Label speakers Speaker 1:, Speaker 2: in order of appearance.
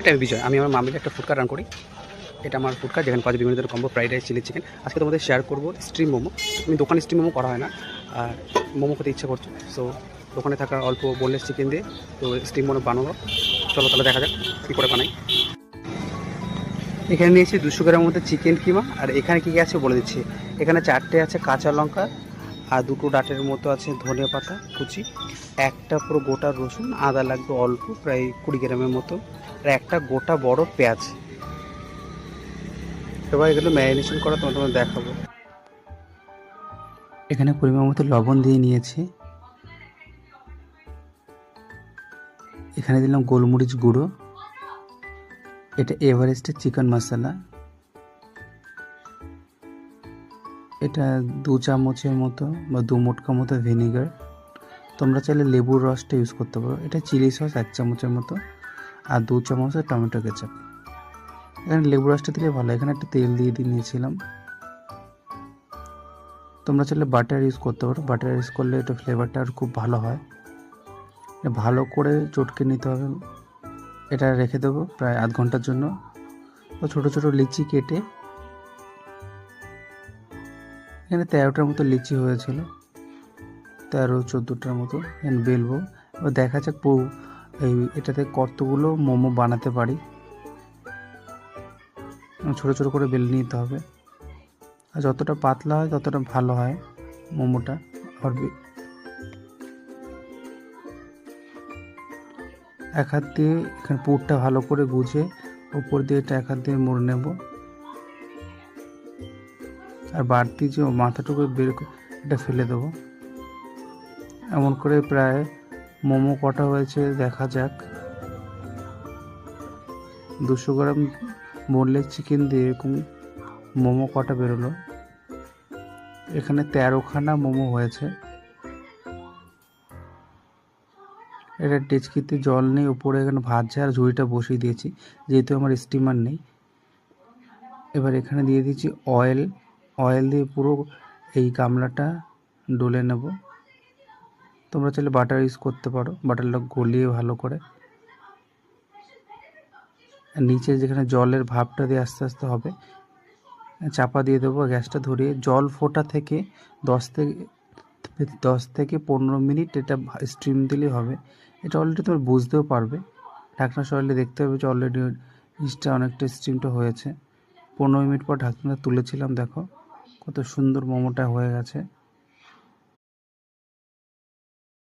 Speaker 1: এটা বিজয়, আমি আমার মামির একটা ফুড কার্ট রান করি। এটা আমার ফুড কার্ট, যেখানে পাওয়া যায় বিভিন্ন ধরনের combo, fried rice, chilli chicken. আজকে তোমাদের শেয়ার করবো স্ট্রিম মোমো। আমি দোকানে স্ট্রিম মোমো করা হয় না, আর মোমো খেতে ইচ্ছা করছে, সো দোকানে থাকা অল্প বোনলেস চিকেন দিয়ে তো স্ট্রিম মোমো বানাবো। চলো তাহলে দেখা যাক কী করে বানাই। এখানে নিয়েছি 200 গ্রামের মধ্যে চিকেন কিমা, আর এখানে কী কী আছে বলে দিচ্ছি। এখানে 4টে আছে কাঁচা লঙ্কা, আর 2টো ডাঁটের মতো আছে ধনে পাতা কুচি, একটা পুরো গোটা রসুন, আদা লাগবে অল্প প্রায় 20 গ্রামের মতো, আর একটা গোটা বড় পেঁয়াজ। এবার এগুলো ম্যারিনেশন করা তোমাদের দেখাবো। এখানে পরিমাণ মতো লবণ দিয়ে নিয়েছি। এখানে দিলাম গোলমরিচ গুঁড়ো, এটা এভারেস্টের চিকেন মশলা, এটা 2 চামচের মতো বা 2 মোটকা মতো ভিনেগার। তোমরা চাইলে লেবুর রসটা ইউজ করতে পারো। এটা চিলি সস 1 চামচের মতো, আর 2 চামচ টমেটো কেচাপ। এখানে লেবু রসটা দিলে ভালো। এখানে একটা তেল দিয়ে নিয়েছিলাম। তোমরা চাইলে বাটার ইউজ করতে পারো, বাটার ইউজ করলে এটা ফ্লেভারটা আর খুব ভালো হয়। এটা ভালো করে চটকে নিতে হবে। এটা রেখে দেবো প্রায় আধ ঘন্টার জন্য। তো ছোটো ছোটো লিচি কেটে, এখানে 13টার মতো লিচি হয়েছিল, 13-14টার মতো এখানে বেলবো। এবার দেখা যাক এটাতে কতগুলো মোমো বানাতে পারি। ছোটো ছোটো করে বেলে নিতে হবে, আর যতটা পাতলা হয় ততটা ভালো হয় মোমোটা। আর এক হাত দিয়ে এখানে পুরটা ভালো করে গুজে উপর দিয়ে এটা এক হাত দিয়ে মুড়ে নেব, আর বাড়তি যে মাথাটুকু বের এটা ফেলে দেবো। এমন করে প্রায় মোমো কটা হয়েছে দেখা যাক। 200 গ্রাম বোনলেস চিকেন দিয়ে এরকম মোমো কটা বেরোলো। এখানে 13খানা মোমো হয়েছে। এটা ডেচকিতে জল নেই, উপরে এখানে ভাজছে আর ঝুড়িটা বসিয়ে দিয়েছি যেহেতু আমার স্টিমার নেই। এবার এখানে দিয়ে দিয়েছি অয়েল দিয়ে পুরো এই গামলাটা ডলে নেব। তোমরা চাইলে বাটার ইউজ করতে পারো, বাটারটা গলিয়ে ভালো করে। নিচে যেখানে জলের ভাপটা দিয়ে আস্তে আস্তে হবে, চাপা দিয়ে দেবো, গ্যাসটা ধরিয়ে জল ফোটা থেকে 10 থেকে 15 মিনিট এটা স্টিম দিলেই হবে। এটা অলরেডি তোমরা বুঝতেও পারবে, ঢাকনা সরালে দেখতে হবে যে অলরেডি জিনিসটা অনেকটা স্টিমটা হয়েছে। 15 মিনিট পর ঢাকনাটা তুলেছিলাম, দেখো কত সুন্দর মোমোটা হয়ে গেছে।